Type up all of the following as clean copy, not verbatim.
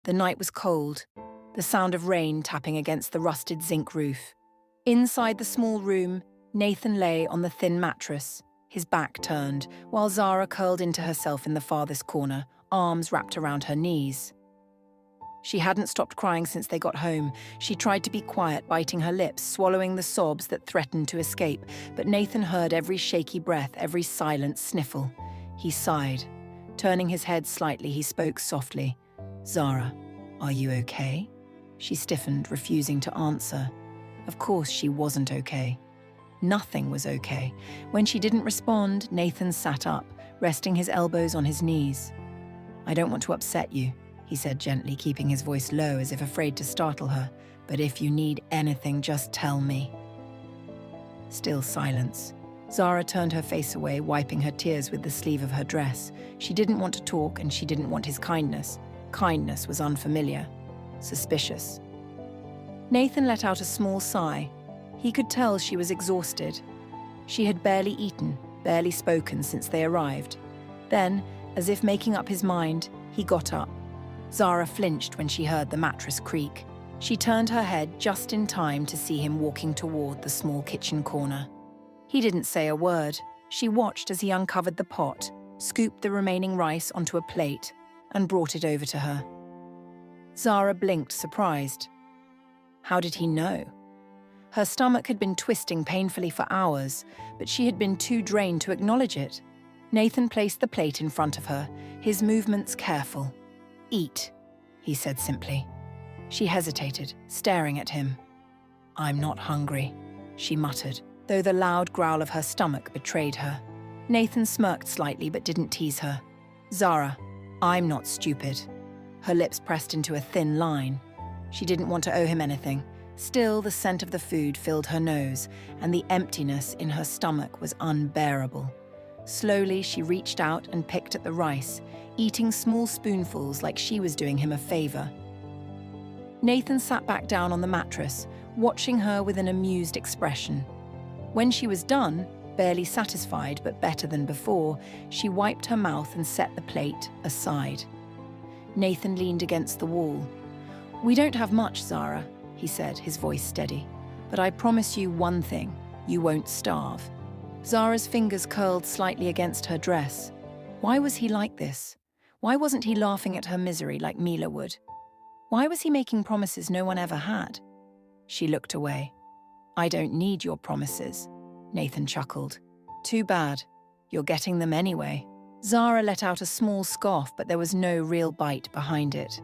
The night was cold, the sound of rain tapping against the rusted zinc roof. Inside the small room, Nathan lay on the thin mattress, his back turned, while Zara curled into herself in the farthest corner, arms wrapped around her knees. She hadn't stopped crying since they got home. She tried to be quiet, biting her lips, swallowing the sobs that threatened to escape, but Nathan heard every shaky breath, every silent sniffle. He sighed. Turning his head slightly, he spoke softly. "Zara, are you okay?" She stiffened, refusing to answer. Of course she wasn't okay. Nothing was okay. When she didn't respond, Nathan sat up, resting his elbows on his knees. "I don't want to upset you," he said gently, keeping his voice low as if afraid to startle her. "But if you need anything, just tell me." Still silence. Zara turned her face away, wiping her tears with the sleeve of her dress. She didn't want to talk, and she didn't want his kindness. Kindness was unfamiliar, suspicious. Nathan let out a small sigh. He could tell she was exhausted. She had barely eaten, barely spoken since they arrived. Then, as if making up his mind, he got up. Zara flinched when she heard the mattress creak. She turned her head just in time to see him walking toward the small kitchen corner. He didn't say a word. She watched as he uncovered the pot, scooped the remaining rice onto a plate, and brought it over to her. Zara blinked, surprised. How did he know? Her stomach had been twisting painfully for hours, but she had been too drained to acknowledge it. Nathan placed the plate in front of her, his movements careful. "Eat," he said simply. She hesitated, staring at him. "I'm not hungry," she muttered, though the loud growl of her stomach betrayed her. Nathan smirked slightly but didn't tease her. "Zara, I'm not stupid." Her lips pressed into a thin line. She didn't want to owe him anything. Still, the scent of the food filled her nose, and the emptiness in her stomach was unbearable. Slowly, she reached out and picked at the rice, eating small spoonfuls like she was doing him a favor. Nathan sat back down on the mattress, watching her with an amused expression. When she was done, barely satisfied but better than before, she wiped her mouth and set the plate aside. Nathan leaned against the wall. "We don't have much, Zara," he said, his voice steady. "But I promise you one thing, you won't starve." Zara's fingers curled slightly against her dress. Why was he like this? Why wasn't he laughing at her misery like Mila would? Why was he making promises no one ever had? She looked away. "I don't need your promises," Nathan chuckled. "Too bad. You're getting them anyway." Zara let out a small scoff, but there was no real bite behind it.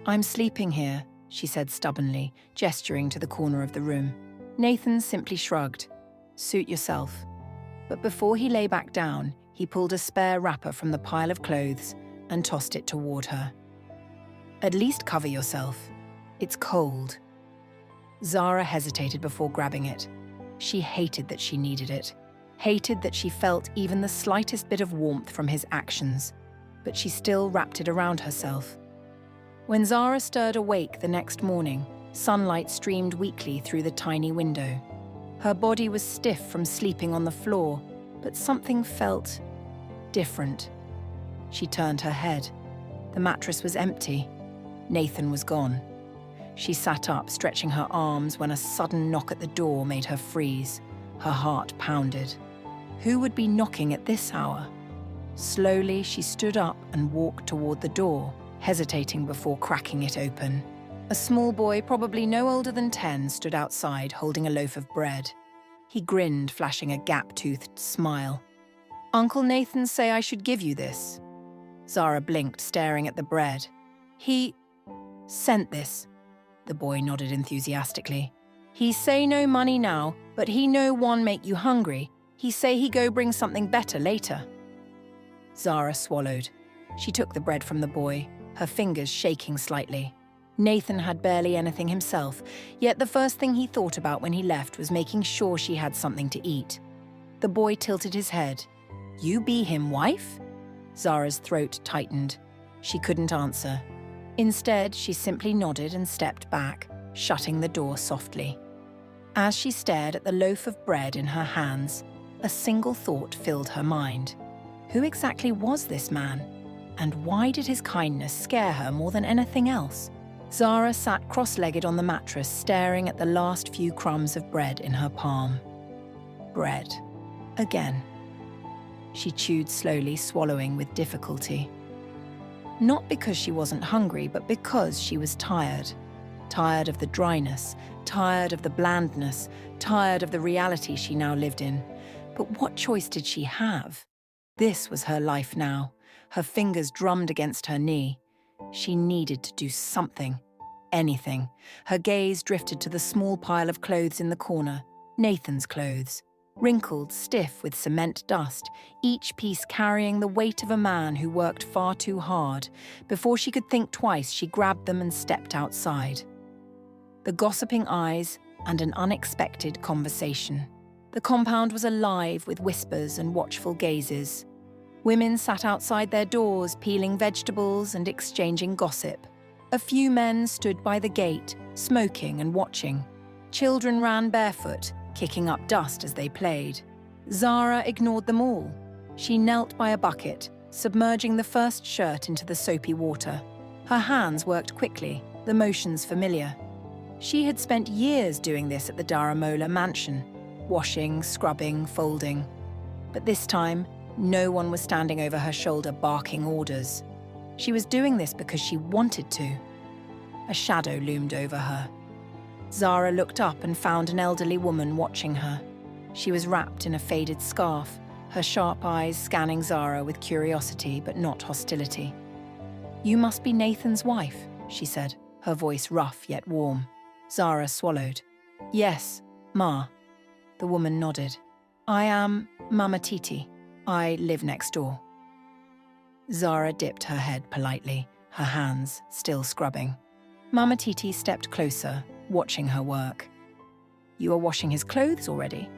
"I'm sleeping here," she said stubbornly, gesturing to the corner of the room. Nathan simply shrugged. "Suit yourself." But before he lay back down, he pulled a spare wrapper from the pile of clothes and tossed it toward her. "At least cover yourself. It's cold." Zara hesitated before grabbing it. She hated that she needed it, hated that she felt even the slightest bit of warmth from his actions, but she still wrapped it around herself. When Zara stirred awake the next morning, sunlight streamed weakly through the tiny window. Her body was stiff from sleeping on the floor, but something felt different. She turned her head. The mattress was empty. Nathan was gone. She sat up, stretching her arms, when a sudden knock at the door made her freeze. Her heart pounded. Who would be knocking at this hour? Slowly, she stood up and walked toward the door, hesitating before cracking it open. A small boy, probably no older than 10, stood outside holding a loaf of bread. He grinned, flashing a gap-toothed smile. "Uncle Nathan say I should give you this." Zara blinked, staring at the bread. "He sent this." The boy nodded enthusiastically. "He say no money now, but he no one make you hungry. He say he go bring something better later." Zara swallowed. She took the bread from the boy, her fingers shaking slightly. Nathan had barely anything himself, yet the first thing he thought about when he left was making sure she had something to eat. The boy tilted his head. "You be him wife?" Zara's throat tightened. She couldn't answer. Instead, she simply nodded and stepped back, shutting the door softly. As she stared at the loaf of bread in her hands, a single thought filled her mind. Who exactly was this man? And why did his kindness scare her more than anything else? Zara sat cross-legged on the mattress, staring at the last few crumbs of bread in her palm. Bread. Again. She chewed slowly, swallowing with difficulty. Not because she wasn't hungry, but because she was tired. Tired of the dryness, tired of the blandness, tired of the reality she now lived in. But what choice did she have? This was her life now. Her fingers drummed against her knee. She needed to do something. Anything. Her gaze drifted to the small pile of clothes in the corner. Nathan's clothes. Wrinkled, stiff with cement dust, each piece carrying the weight of a man who worked far too hard. Before she could think twice, she grabbed them and stepped outside. The gossiping eyes and an unexpected conversation. The compound was alive with whispers and watchful gazes. Women sat outside their doors, peeling vegetables and exchanging gossip. A few men stood by the gate, smoking and watching. Children ran barefoot, kicking up dust as they played. Zara ignored them all. She knelt by a bucket, submerging the first shirt into the soapy water. Her hands worked quickly, the motions familiar. She had spent years doing this at the Daramola mansion, washing, scrubbing, folding. But this time, no one was standing over her shoulder barking orders. She was doing this because she wanted to. A shadow loomed over her. Zara looked up and found an elderly woman watching her. She was wrapped in a faded scarf, her sharp eyes scanning Zara with curiosity but not hostility. "You must be Nathan's wife," she said, her voice rough yet warm. Zara swallowed. "Yes, Ma." The woman nodded. "I am Mama Titi. I live next door." Zara dipped her head politely, her hands still scrubbing. Mama Titi stepped closer, watching her work. "You are washing his clothes already?"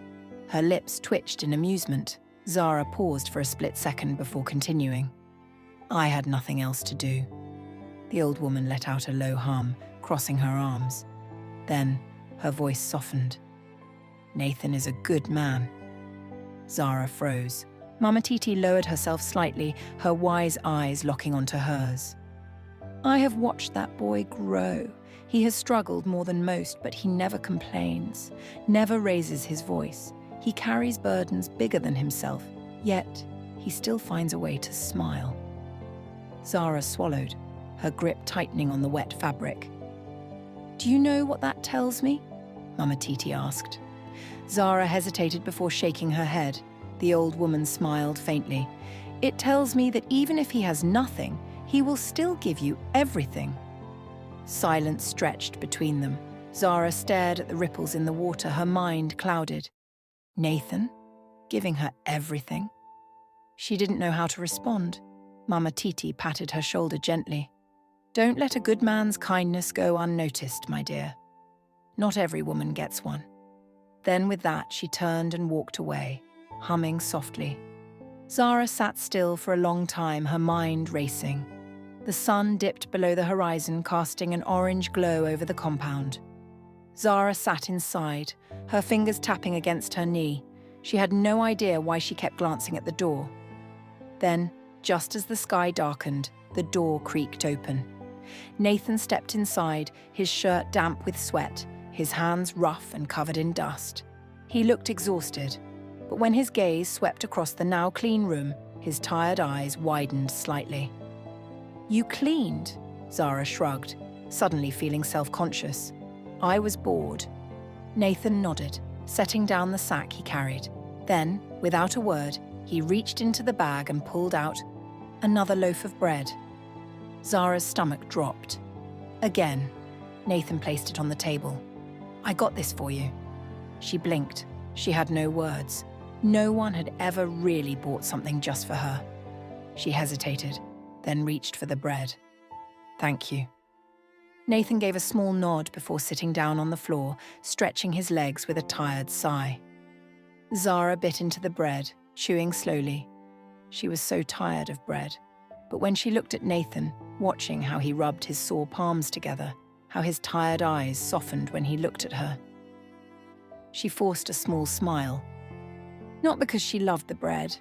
Her lips twitched in amusement. Zara paused for a split second before continuing. "I had nothing else to do." The old woman let out a low hum, crossing her arms. Then her voice softened. "Nathan is a good man." Zara froze. Mama Titi lowered herself slightly, her wise eyes locking onto hers. "I have watched that boy grow. He has struggled more than most, but he never complains, never raises his voice. He carries burdens bigger than himself, yet he still finds a way to smile." Zara swallowed, her grip tightening on the wet fabric. "Do you know what that tells me?" Mama Titi asked. Zara hesitated before shaking her head. The old woman smiled faintly. "It tells me that even if he has nothing, he will still give you everything." Silence stretched between them. Zara stared at the ripples in the water, her mind clouded. Nathan? Giving her everything? She didn't know how to respond. Mama Titi patted her shoulder gently. "Don't let a good man's kindness go unnoticed, my dear. Not every woman gets one." Then with that, she turned and walked away, humming softly. Zara sat still for a long time, her mind racing. The sun dipped below the horizon, casting an orange glow over the compound. Zara sat inside, her fingers tapping against her knee. She had no idea why she kept glancing at the door. Then, just as the sky darkened, the door creaked open. Nathan stepped inside, his shirt damp with sweat, his hands rough and covered in dust. He looked exhausted, but when his gaze swept across the now clean room, his tired eyes widened slightly. "You cleaned?" Zara shrugged, suddenly feeling self-conscious. "I was bored." Nathan nodded, setting down the sack he carried. Then, without a word, he reached into the bag and pulled out another loaf of bread. Zara's stomach dropped. Again, Nathan placed it on the table. "I got this for you." She blinked. She had no words. No one had ever really bought something just for her. She hesitated, then reached for the bread. "Thank you." Nathan gave a small nod before sitting down on the floor, stretching his legs with a tired sigh. Zara bit into the bread, chewing slowly. She was so tired of bread. But when she looked at Nathan, watching how he rubbed his sore palms together, how his tired eyes softened when he looked at her, she forced a small smile. Not because she loved the bread,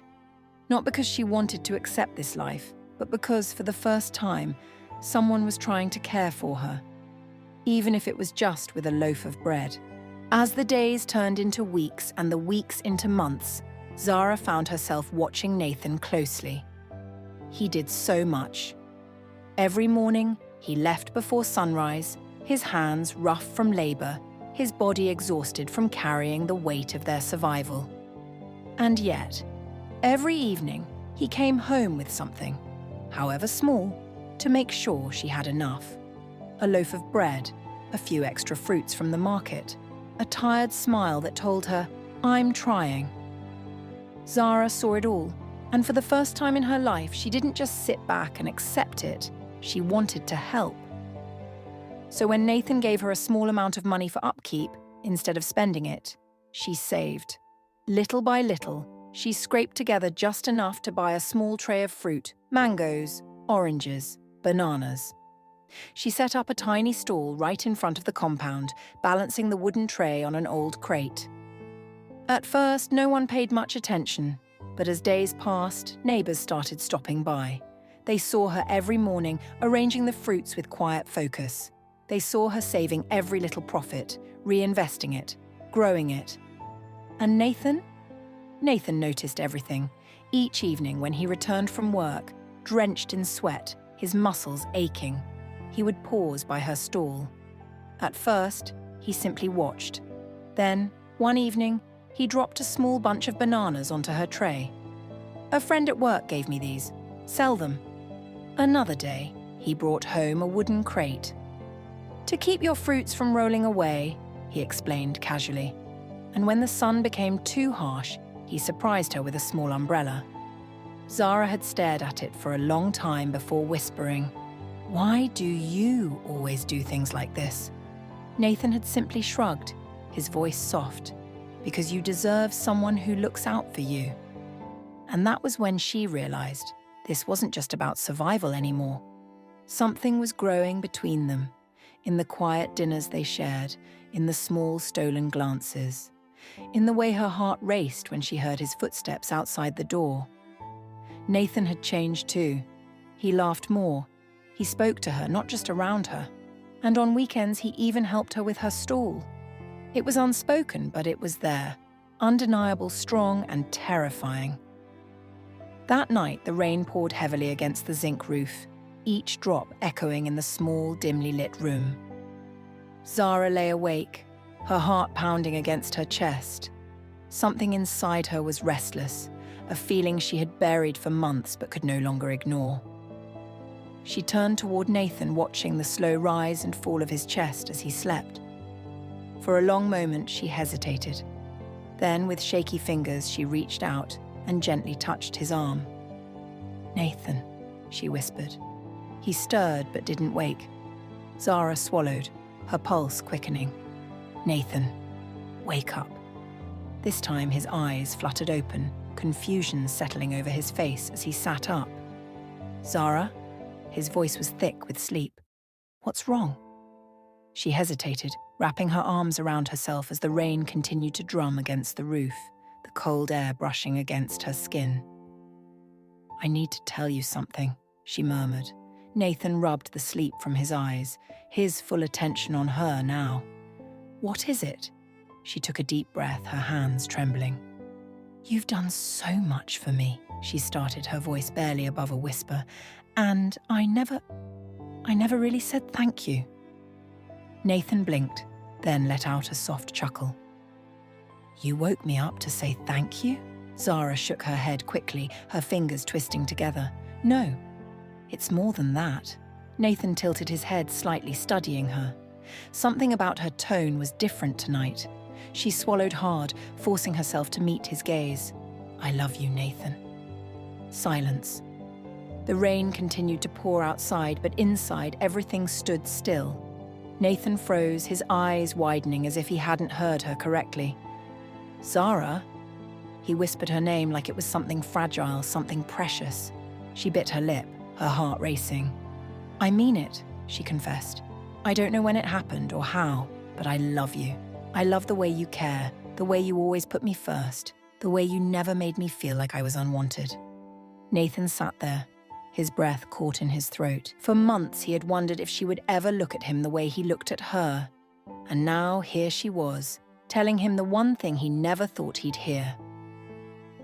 Not because she wanted to accept this life, but because, for the first time, someone was trying to care for her, even if it was just with a loaf of bread. As the days turned into weeks and the weeks into months, Zara found herself watching Nathan closely. He did so much. Every morning, he left before sunrise, his hands rough from labor, his body exhausted from carrying the weight of their survival. And yet, every evening, he came home with something, however small, to make sure she had enough. A loaf of bread, a few extra fruits from the market, a tired smile that told her, "I'm trying." Zara saw it all, and for the first time in her life, she didn't just sit back and accept it, she wanted to help. So when Nathan gave her a small amount of money for upkeep, instead of spending it, she saved. Little by little, she scraped together just enough to buy a small tray of fruit, mangoes, oranges, bananas. She set up a tiny stall right in front of the compound, balancing the wooden tray on an old crate. At first, no one paid much attention, but as days passed, neighbors started stopping by. They saw her every morning, arranging the fruits with quiet focus. They saw her saving every little profit, reinvesting it, growing it. And Nathan? Nathan noticed everything. Each evening when he returned from work, drenched in sweat, his muscles aching, he would pause by her stall. At first, he simply watched. Then, one evening, he dropped a small bunch of bananas onto her tray. "A friend at work gave me these. Sell them." Another day, he brought home a wooden crate. "To keep your fruits from rolling away," he explained casually. And when the sun became too harsh, he surprised her with a small umbrella. Zara had stared at it for a long time before whispering, "Why do you always do things like this?" Nathan had simply shrugged, his voice soft. "Because you deserve someone who looks out for you." And that was when she realized this wasn't just about survival anymore. Something was growing between them, in the quiet dinners they shared, in the small stolen glances, in the way her heart raced when she heard his footsteps outside the door. Nathan had changed too. He laughed more. He spoke to her, not just around her. And on weekends, he even helped her with her stall. It was unspoken, but it was there, undeniable, strong, and terrifying. That night, the rain poured heavily against the zinc roof, each drop echoing in the small, dimly lit room. Zara lay awake, her heart pounding against her chest. Something inside her was restless, a feeling she had buried for months but could no longer ignore. She turned toward Nathan, watching the slow rise and fall of his chest as he slept. For a long moment, she hesitated. Then, with shaky fingers, she reached out and gently touched his arm. "Nathan," she whispered. He stirred but didn't wake. Zara swallowed, her pulse quickening. "Nathan, wake up." This time his eyes fluttered open, confusion settling over his face as he sat up. "Zara?" His voice was thick with sleep. "What's wrong?" She hesitated, wrapping her arms around herself as the rain continued to drum against the roof, the cold air brushing against her skin. "I need to tell you something," she murmured. Nathan rubbed the sleep from his eyes, his full attention on her now. "What is it?" She took a deep breath, her hands trembling. "You've done so much for me," she started, her voice barely above a whisper. "And I never really said thank you." Nathan blinked, then let out a soft chuckle. "You woke me up to say thank you?" Zara shook her head quickly, her fingers twisting together. "No, it's more than that." Nathan tilted his head slightly, studying her. Something about her tone was different tonight. She swallowed hard, forcing herself to meet his gaze. "I love you, Nathan." Silence. The rain continued to pour outside, but inside everything stood still. Nathan froze, his eyes widening as if he hadn't heard her correctly. "Zara?" He whispered her name like it was something fragile, something precious. She bit her lip, her heart racing. "I mean it," she confessed. "I don't know when it happened or how, but I love you. I love the way you care, the way you always put me first, the way you never made me feel like I was unwanted." Nathan sat there, his breath caught in his throat. For months he had wondered if she would ever look at him the way he looked at her. And now here she was, telling him the one thing he never thought he'd hear.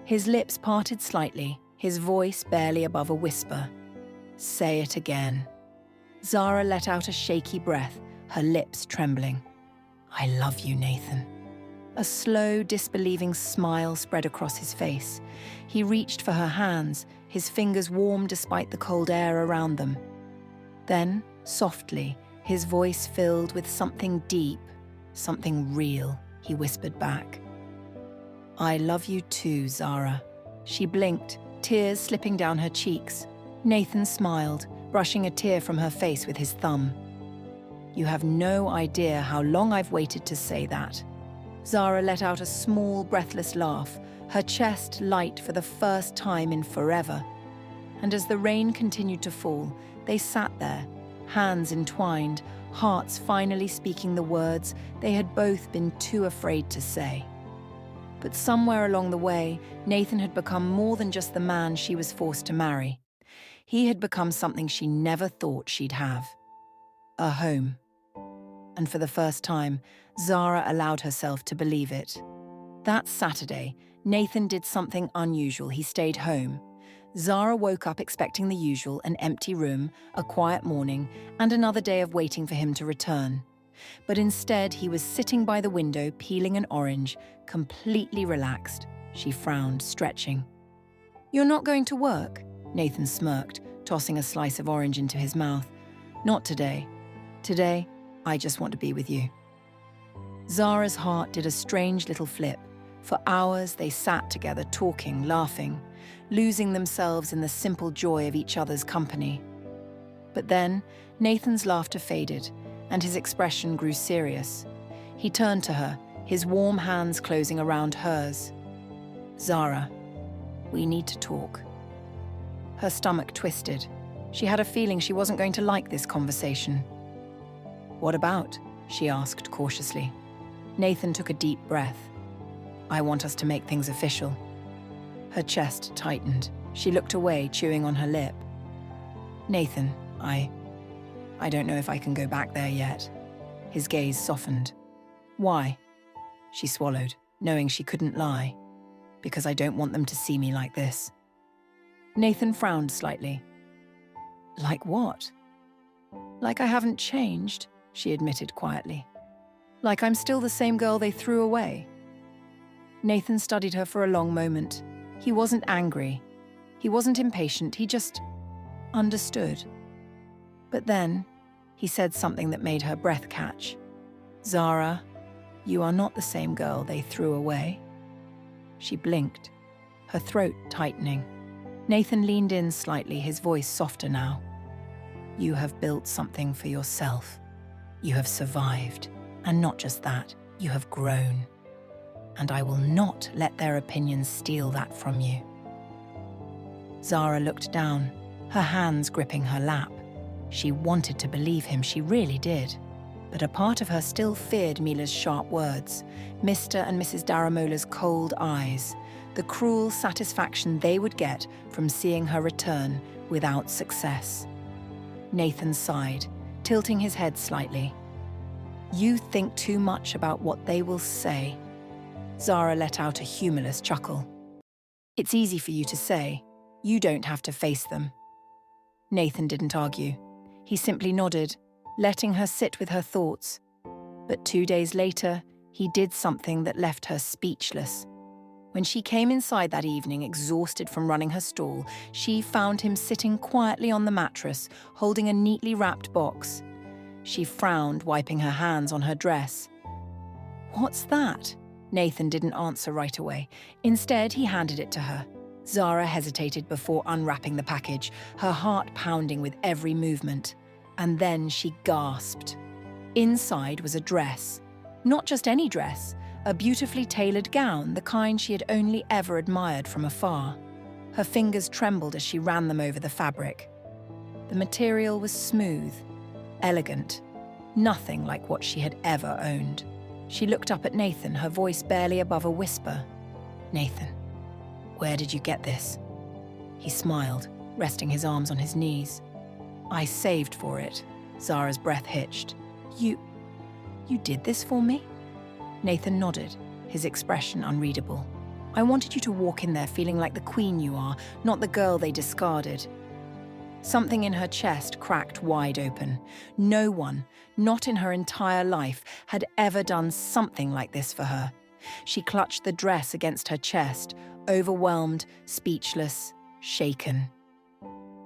His lips parted slightly, his voice barely above a whisper. "Say it again." Zara let out a shaky breath, her lips trembling. "I love you, Nathan." A slow, disbelieving smile spread across his face. He reached for her hands, his fingers warm despite the cold air around them. Then, softly, his voice filled with something deep, something real, he whispered back. "I love you too, Zara." She blinked, tears slipping down her cheeks. Nathan smiled, brushing a tear from her face with his thumb. "You have no idea how long I've waited to say that." Zara let out a small, breathless laugh, her chest light for the first time in forever. And as the rain continued to fall, they sat there, hands entwined, hearts finally speaking the words they had both been too afraid to say. But somewhere along the way, Nathan had become more than just the man she was forced to marry. He had become something she never thought she'd have. A home. And for the first time, Zara allowed herself to believe it. That Saturday, Nathan did something unusual. He stayed home. Zara woke up expecting the usual, an empty room, a quiet morning, and another day of waiting for him to return. But instead, he was sitting by the window, peeling an orange, completely relaxed. She frowned, stretching. "You're not going to work?" Nathan smirked, tossing a slice of orange into his mouth. "Not today. Today, I just want to be with you." Zara's heart did a strange little flip. For hours, they sat together, talking, laughing, losing themselves in the simple joy of each other's company. But then, Nathan's laughter faded, and his expression grew serious. He turned to her, his warm hands closing around hers. "Zara, we need to talk." Her stomach twisted. She had a feeling she wasn't going to like this conversation. "What about?" she asked cautiously. Nathan took a deep breath. "I want us to make things official." Her chest tightened. She looked away, chewing on her lip. "Nathan, I don't know if I can go back there yet." His gaze softened. "Why?" She swallowed, knowing she couldn't lie. "Because I don't want them to see me like this." Nathan frowned slightly. "Like what?" "Like I haven't changed," she admitted quietly. "Like I'm still the same girl they threw away." Nathan studied her for a long moment. He wasn't angry. He wasn't impatient. He just understood. But then, he said something that made her breath catch. "Zara, you are not the same girl they threw away." She blinked, her throat tightening. Nathan leaned in slightly, his voice softer now. "You have built something for yourself. You have survived. And not just that, you have grown. And I will not let their opinions steal that from you." Zara looked down, her hands gripping her lap. She wanted to believe him, she really did. But a part of her still feared Mila's sharp words, Mr. and Mrs. Daramola's cold eyes, the cruel satisfaction they would get from seeing her return without success. Nathan sighed, tilting his head slightly. "You think too much about what they will say." Zara let out a humorless chuckle. "It's easy for you to say. You don't have to face them." Nathan didn't argue. He simply nodded, letting her sit with her thoughts. But 2 days later, he did something that left her speechless. When she came inside that evening, exhausted from running her stall, she found him sitting quietly on the mattress, holding a neatly wrapped box. She frowned, wiping her hands on her dress. "What's that?" Nathan didn't answer right away. Instead, he handed it to her. Zara hesitated before unwrapping the package, her heart pounding with every movement. And then she gasped. Inside was a dress. Not just any dress, a beautifully tailored gown, the kind she had only ever admired from afar. Her fingers trembled as she ran them over the fabric. The material was smooth, elegant, nothing like what she had ever owned. She looked up at Nathan, her voice barely above a whisper. "Nathan, where did you get this?" He smiled, resting his arms on his knees. I saved for it. Zara's breath hitched. You did this for me? Nathan nodded, his expression unreadable. I wanted you to walk in there feeling like the queen you are, not the girl they discarded. Something in her chest cracked wide open. No one, not in her entire life, had ever done something like this for her. She clutched the dress against her chest, overwhelmed, speechless, shaken.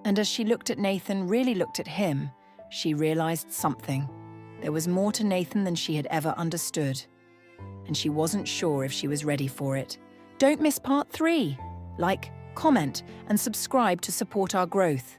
And as she looked at Nathan, really looked at him, she realized something. There was more to Nathan than she had ever understood. And she wasn't sure if she was ready for it. Don't miss part 3. Like, comment, and subscribe to support our growth.